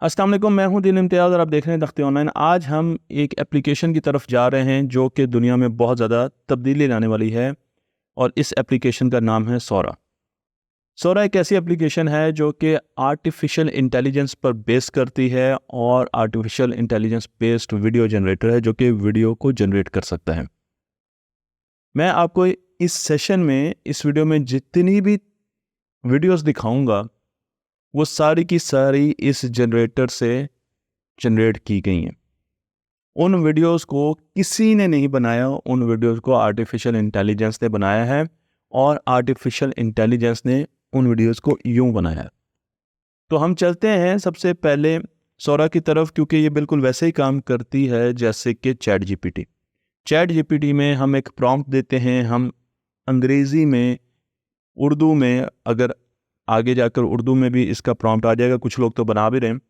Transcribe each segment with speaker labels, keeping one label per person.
Speaker 1: अस्सलाम वालेकुम, मैं हूं दिन इम्तियाज़ और आप देख रहे हैं तख्ती ऑनलाइन। आज हम एक एप्लीकेशन की तरफ जा रहे हैं जो कि दुनिया में बहुत ज़्यादा तब्दीली लाने वाली है और इस एप्लीकेशन का नाम है सोरा। सोरा एक ऐसी एप्लीकेशन है जो कि आर्टिफिशियल इंटेलिजेंस पर बेस करती है और artificial intelligence based video generator है जो कि वीडियो को जनरेट कर सकता है। मैं आपको इस सेशन में, इस वीडियो में जितनी भी वीडियोस दिखाऊंगा वो सारी की सारी इस जनरेटर से जनरेट की गई हैं। उन वीडियोस को किसी ने नहीं बनाया, उन वीडियोस को आर्टिफिशियल इंटेलिजेंस ने बनाया है और आर्टिफिशियल इंटेलिजेंस ने उन वीडियोस को यूं बनाया है। तो हम चलते हैं सबसे पहले सोरा की तरफ, क्योंकि ये बिल्कुल वैसे ही काम करती है जैसे कि चैट जीपीटी। चैट जीपीटी में हम एक प्रॉम्प्ट देते हैं, हम अंग्रेज़ी में, उर्दू में, अगर आगे जाकर उर्दू में भी इसका प्रॉम्प्ट आ जाएगा, कुछ लोग तो बना भी रहे हैं,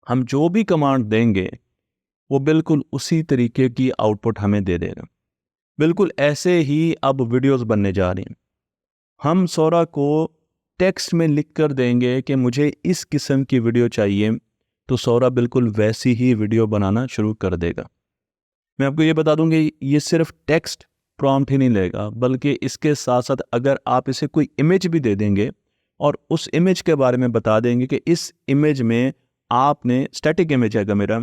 Speaker 1: हम जो भी कमांड देंगे वो बिल्कुल उसी तरीके की आउटपुट हमें दे देगा। बिल्कुल ऐसे ही अब वीडियोस बनने जा रही हैं। हम सोरा को टेक्स्ट में लिख कर देंगे कि मुझे इस किस्म की वीडियो चाहिए, तो सोरा बिल्कुल वैसी ही वीडियो बनाना शुरू कर देगा। मैं आपको ये बता दूं कि ये सिर्फ टेक्स्ट प्रॉम्प्ट ही नहीं लेगा, बल्कि इसके साथ साथ अगर आप इसे कोई इमेज भी दे देंगे और उस इमेज के बारे में बता देंगे कि इस इमेज में आपने, स्टैटिक इमेज है मेरा,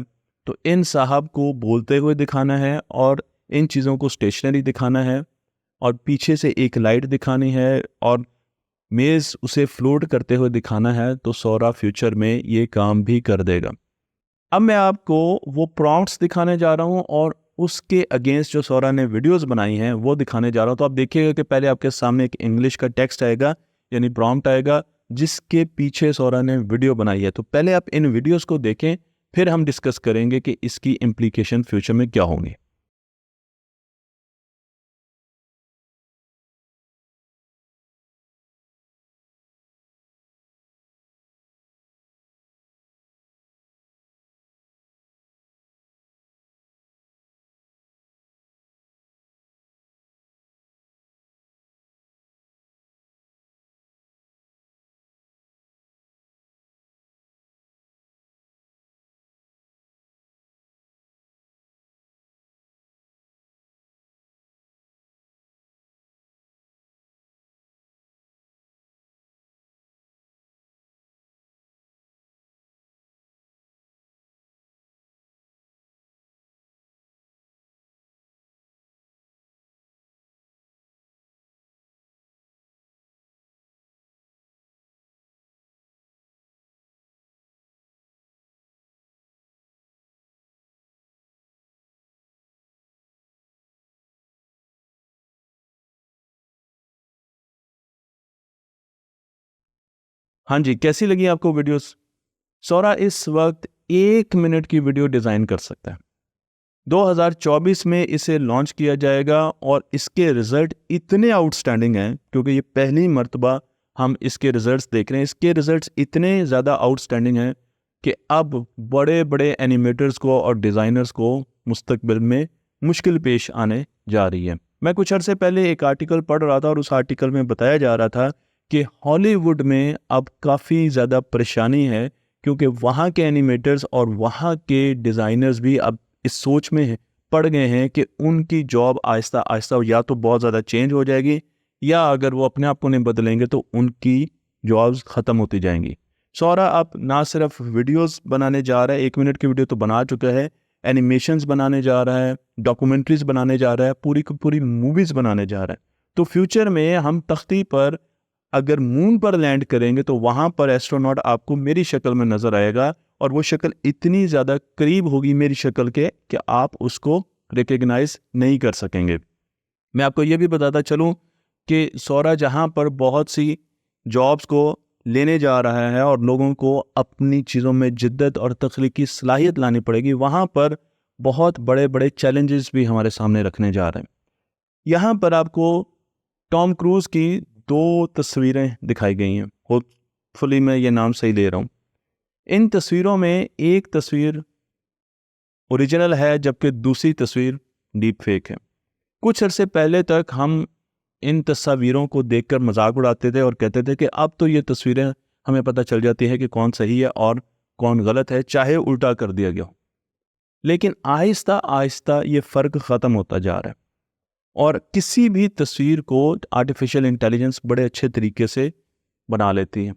Speaker 1: तो इन साहब को बोलते हुए दिखाना है और इन चीज़ों को स्टेशनरी दिखाना है और पीछे से एक लाइट दिखानी है और मेज़ उसे फ्लोट करते हुए दिखाना है, तो सोरा फ्यूचर में ये काम भी कर देगा। अब मैं आपको वो प्रॉम्प्ट्स दिखाने जा रहा हूँ और उसके अगेंस्ट जो सोरा ने वीडियोस बनाई हैं वो दिखाने जा रहा हूँ। तो आप देखिएगा कि पहले आपके सामने एक इंग्लिश का टेक्स्ट आएगा, यानी प्रॉम्प्ट आएगा, जिसके पीछे सोरा ने वीडियो बनाई है। तो पहले आप इन वीडियोस को देखें, फिर हम डिस्कस करेंगे कि इसकी इम्प्लीकेशन फ्यूचर में क्या होंगे। हाँ जी, कैसी लगी आपको वीडियोस? सोरा इस वक्त 1 मिनट की वीडियो डिज़ाइन कर सकता है। 2024 में इसे लॉन्च किया जाएगा और इसके रिजल्ट इतने आउटस्टैंडिंग हैं, क्योंकि ये पहली मर्तबा हम इसके रिजल्ट्स देख रहे हैं। इसके रिजल्ट्स इतने ज़्यादा आउटस्टैंडिंग हैं कि अब बड़े बड़े एनिमेटर्स को और डिज़ाइनर्स को मुस्तकबिल में मुश्किल पेश आने जा रही है। मैं कुछ अर्से पहले एक आर्टिकल पढ़ रहा था और उस आर्टिकल में बताया जा रहा था कि हॉलीवुड में अब काफ़ी ज़्यादा परेशानी है, क्योंकि वहाँ के एनिमेटर्स और वहाँ के डिज़ाइनर्स भी अब इस सोच में पड़ गए हैं कि उनकी जॉब आहिस्ता आहिस्ता या तो बहुत ज़्यादा चेंज हो जाएगी, या अगर वो अपने आप को नहीं बदलेंगे तो उनकी जॉब्स ख़त्म होती जाएंगी। सोरा अब ना सिर्फ वीडियोस बनाने जा रहा है, 1 मिनट की वीडियो तो बना चुका है, एनिमेशंस बनाने जा रहा है, डॉक्यूमेंट्रीज बनाने जा रहा है, पूरी की पूरी मूवीज़ बनाने जा रहा है। तो फ्यूचर में हम तख्ती पर अगर मून पर लैंड करेंगे तो वहाँ पर एस्ट्रोनॉट आपको मेरी शक्ल में नज़र आएगा, और वो शक्ल इतनी ज़्यादा करीब होगी मेरी शक्ल के कि आप उसको रिकग्नाइज नहीं कर सकेंगे। मैं आपको ये भी बताता चलूँ कि सोरा जहाँ पर बहुत सी जॉब्स को लेने जा रहा है और लोगों को अपनी चीज़ों में जिद्दत और तख्लीकी सलाहियत लानी पड़ेगी, वहाँ पर बहुत बड़े बड़े चैलेंजेस भी हमारे सामने रखने जा रहे हैं। यहाँ पर आपको टॉम क्रूज़ की 2 तस्वीरें दिखाई गई हैं। होपफुली मैं ये नाम सही ले रहा हूँ। इन तस्वीरों में एक तस्वीर ओरिजिनल है जबकि दूसरी तस्वीर डीप फेक है। कुछ अरसे पहले तक हम इन तस्वीरों को देखकर मजाक उड़ाते थे और कहते थे कि अब तो ये तस्वीरें हमें पता चल जाती है कि कौन सही है और कौन गलत है, चाहे उल्टा कर दिया गया हो। लेकिन आहिस्ता आहिस्ता ये फ़र्क ख़त्म होता जा रहा है और किसी भी तस्वीर को आर्टिफिशियल इंटेलिजेंस बड़े अच्छे तरीके से बना लेती है।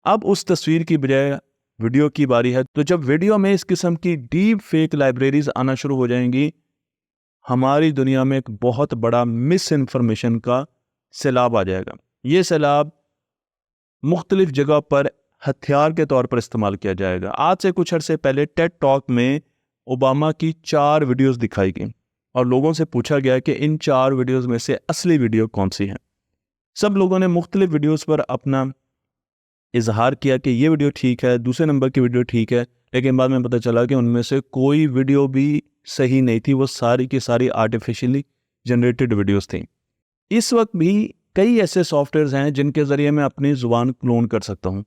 Speaker 1: अब उस तस्वीर की बजाय वीडियो की बारी है। तो जब वीडियो में इस किस्म की डीप फेक लाइब्रेरीज आना शुरू हो जाएंगी, हमारी दुनिया में एक बहुत बड़ा मिस इन्फॉर्मेशन का सैलाब आ जाएगा। ये सैलाब मुख्तलिफ जगह पर हथियार के तौर पर इस्तेमाल किया जाएगा। आज से कुछ अरसे पहले टेड टॉक में ओबामा की 4 वीडियोस दिखाई गई और लोगों से पूछा गया कि इन 4 वीडियोस में से असली वीडियो कौन सी है। सब लोगों ने मुख्तलिफ वीडियोस पर अपना इजहार किया कि ये वीडियो ठीक है, दूसरे नंबर की वीडियो ठीक है, लेकिन बाद में पता चला कि उनमें से कोई वीडियो भी सही नहीं थी। वो सारी की सारी आर्टिफिशियली जनरेटेड वीडियोस थी। इस वक्त भी कई ऐसे सॉफ्टवेयर्स हैं जिनके ज़रिए मैं अपनी ज़ुबान क्लोन कर सकता हूँ।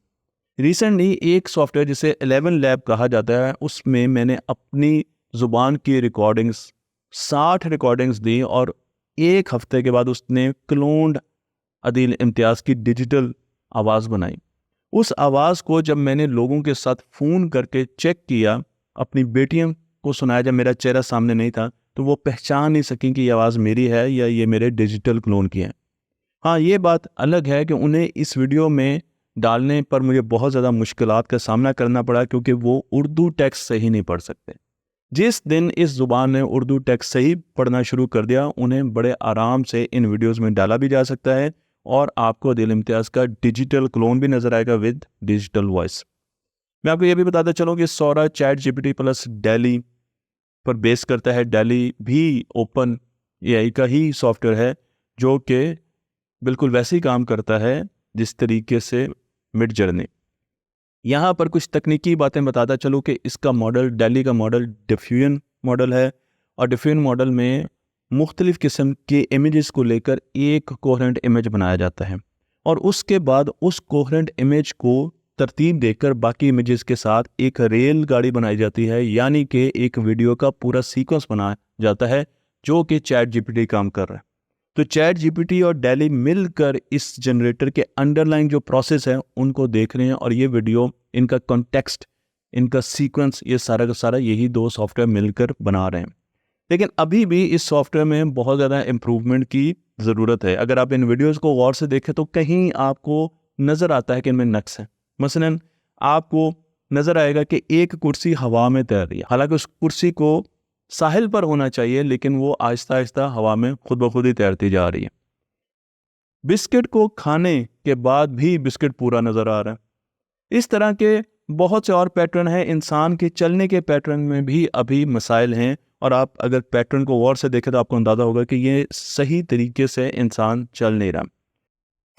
Speaker 1: रिसेंटली एक सॉफ्टवेयर जिसे 11 लैब कहा जाता है, उसमें मैंने अपनी ज़ुबान की रिकॉर्डिंग्स 60 रिकॉर्डिंग्स दी और 1 हफ्ते के बाद उसने क्लोन्ड अदील इम्तियाज़ की डिजिटल आवाज़ बनाई। उस आवाज़ को जब मैंने लोगों के साथ फ़ोन करके चेक किया, अपनी बेटियों को सुनाया जब मेरा चेहरा सामने नहीं था, तो वो पहचान नहीं सकें कि ये आवाज़ मेरी है या ये मेरे डिजिटल क्लोन की है। हाँ, ये बात अलग है कि उन्हें इस वीडियो में डालने पर मुझे बहुत ज़्यादा मुश्किलात का सामना करना पड़ा क्योंकि वो उर्दू टेक्स्ट सही नहीं पढ़ सकते। जिस दिन इस ज़ुबान ने उर्दू टेक्स्ट सही पढ़ना शुरू कर दिया, उन्हें बड़े आराम से इन वीडियोज़ में डाला भी जा सकता है और आपको अदील इम्तियाज़ का डिजिटल क्लोन भी नज़र आएगा विद डिजिटल वॉइस। मैं आपको ये भी बताता चलूँ कि सौरा चैट जीपीटी प्लस डेली पर बेस करता है। डेली भी ओपन एआई का ही सॉफ्टवेयर है जो कि बिल्कुल वैसे ही काम करता है जिस तरीके से मिड जर्नी। यहाँ पर कुछ तकनीकी बातें बताता चलूँ कि इसका मॉडल, डेली का मॉडल डिफ्यूजन मॉडल है और डिफ्यूजन मॉडल में मुख्तलिफ़ किस्म के इमेजेस को लेकर एक कोहेरेंट इमेज बनाया जाता है और उसके बाद उस कोहेरेंट इमेज को तरतीब देकर बाकी इमेजेस के साथ एक रेल गाड़ी बनाई जाती है, यानी कि एक वीडियो का पूरा सीक्वेंस बनाया जाता है जो कि चैट जीपीटी काम कर रहा है। तो चैट जीपीटी और डेली मिलकर इस जनरेटर के अंडरलाइन जो प्रोसेस है उनको देख रहे हैं और ये वीडियो, इनका कॉन्टेक्स्ट, इनका सीक्वेंस, ये सारा का सारा यही 2 सॉफ्टवेयर मिलकर बना रहे हैं। लेकिन अभी भी इस सॉफ्टवेयर में बहुत ज़्यादा इम्प्रूवमेंट की ज़रूरत है। अगर आप इन वीडियोज़ को गौर से देखें तो कहीं आपको नज़र आता है कि इनमें नक्स है। मसलन आपको नज़र आएगा कि एक कुर्सी हवा में तैर रही है, हालांकि उस कुर्सी को साहिल पर होना चाहिए लेकिन वो आहिस्ता आहिस्ता हवा में खुद ब खुद ही तैरती जा रही है। बिस्किट को खाने के बाद भी बिस्किट पूरा नज़र आ रहा है। इस तरह के बहुत से और पैटर्न हैं। इंसान के चलने के पैटर्न में भी अभी मसाइल हैं और आप अगर पैटर्न को गौर से देखें तो आपको अंदाज़ा होगा कि ये सही तरीके से इंसान चल नहीं रहा।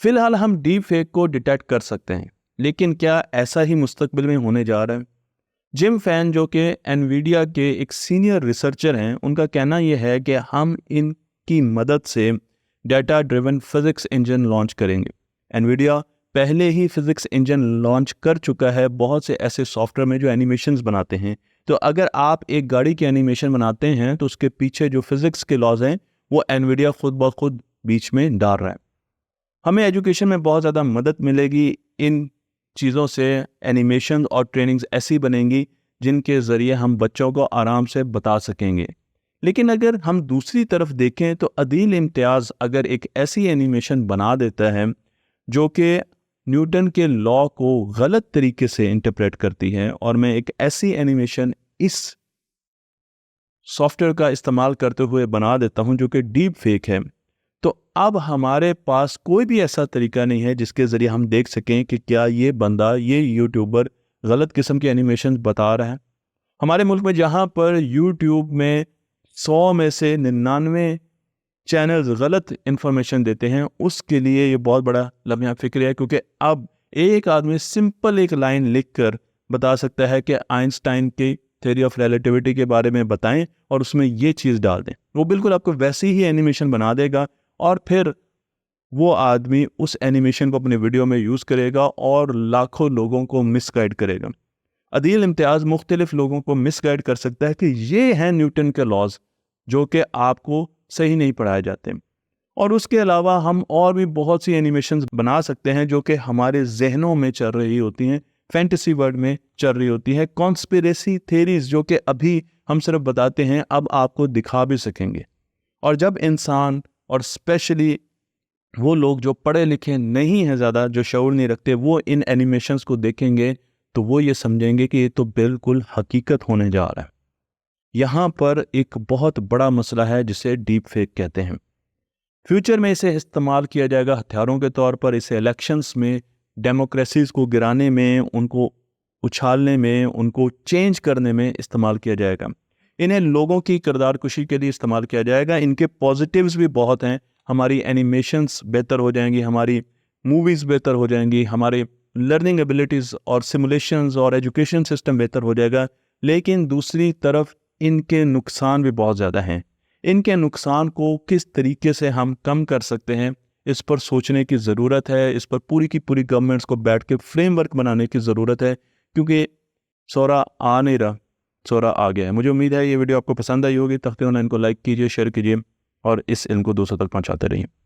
Speaker 1: फिलहाल हम डीप फेक को डिटेक्ट कर सकते हैं, लेकिन क्या ऐसा ही मुस्तकबिल में होने जा रहा है? जिम फैन जो कि एनवीडिया के एक सीनियर रिसर्चर हैं, उनका कहना यह है कि हम इनकी मदद से data driven physics engine launch करेंगे। एनवीडिया पहले ही फिजिक्स इंजन लॉन्च कर चुका है बहुत से ऐसे सॉफ्टवेयर में जो एनिमेशंस बनाते हैं। तो अगर आप एक गाड़ी की एनिमेशन बनाते हैं तो उसके पीछे जो फिजिक्स के लॉज हैं वो एनवीडिया खुद ब खुद बीच में डाल रहा है। हमें एजुकेशन में बहुत ज़्यादा मदद मिलेगी इन चीज़ों से। एनिमेशन और ट्रेनिंग्स ऐसी बनेंगी जिनके ज़रिए हम बच्चों को आराम से बता सकेंगे। लेकिन अगर हम दूसरी तरफ देखें तो अदील इम्तियाज़ अगर एक ऐसी एनिमेशन बना देता है जो कि न्यूटन के लॉ को गलत तरीके से इंटरप्रेट करती है और मैं एक ऐसी एनिमेशन इस सॉफ्टवेयर का इस्तेमाल करते हुए बना देता हूं जो कि डीप फेक है, तो अब हमारे पास कोई भी ऐसा तरीका नहीं है जिसके ज़रिए हम देख सकें कि क्या ये बंदा, ये यूट्यूबर गलत किस्म की एनिमेशन बता रहा है। हमारे मुल्क में जहाँ पर यूट्यूब में 100 में से 99 चैनल्स गलत इन्फॉर्मेशन देते हैं, उसके लिए ये बहुत बड़ा लम्हा फ़िक्र है, क्योंकि अब एक आदमी सिंपल एक लाइन लिखकर बता सकता है कि आइंस्टाइन की थ्योरी ऑफ रिलेटिविटी के बारे में बताएं और उसमें ये चीज़ डाल दें। वो बिल्कुल आपको वैसी ही एनिमेशन बना देगा और फिर वो आदमी उस एनिमेशन को अपने वीडियो में यूज़ करेगा और लाखों लोगों को मिसगाइड करेगा। अदील इम्तियाज़ मुख्तलिफ लोगों को मिसगाइड कर सकता है कि ये हैं न्यूटन के लॉज जो कि आपको सही नहीं पढ़ाए जाते। और उसके अलावा हम और भी बहुत सी एनिमेशंस बना सकते हैं जो कि हमारे जहनों में चल रही होती हैं फैंटेसी वर्ल्ड में चल रही होती है। कॉन्स्पिरेसी थेरीज जो कि अभी हम सिर्फ बताते हैं, अब आपको दिखा भी सकेंगे। और जब इंसान, और स्पेशली वो लोग जो पढ़े लिखे नहीं हैं ज़्यादा, जो शऊर नहीं रखते, वो इन एनिमेशंस को देखेंगे तो वो ये समझेंगे कि ये तो बिल्कुल हकीकत होने जा रहा है। यहाँ पर एक बहुत बड़ा मसला है जिसे डीप फेक कहते हैं। फ्यूचर में इसे इस्तेमाल किया जाएगा हथियारों के तौर पर। इसे इलेक्शंस में, डेमोक्रेसीज को गिराने में, उनको उछालने में, उनको चेंज करने में इस्तेमाल किया जाएगा। इन्हें लोगों की किरदार कुशी के लिए इस्तेमाल किया जाएगा। इनके पॉजिटिव्स भी बहुत हैं। हमारी एनिमेशंस बेहतर हो जाएंगी, हमारी मूवीज़ बेहतर हो जाएंगी, हमारे लर्निंग एबिलिटीज़ और सिमुलेशंस और एजुकेशन सिस्टम बेहतर हो जाएगा। लेकिन दूसरी तरफ इनके नुकसान भी बहुत ज़्यादा हैं। इनके नुकसान को किस तरीके से हम कम कर सकते हैं, इस पर सोचने की ज़रूरत है। इस पर पूरी की पूरी गवर्नमेंट्स को बैठ के फ्रेमवर्क बनाने की ज़रूरत है, क्योंकि सौरा आ नहीं रहा, सौरा आ गया है। मुझे उम्मीद है ये वीडियो आपको पसंद आई होगी। तख्ते ऑनलाइन को लाइक कीजिए, शेयर कीजिए और इस इल्म को दूसरों तक पहुँचाते रहिए।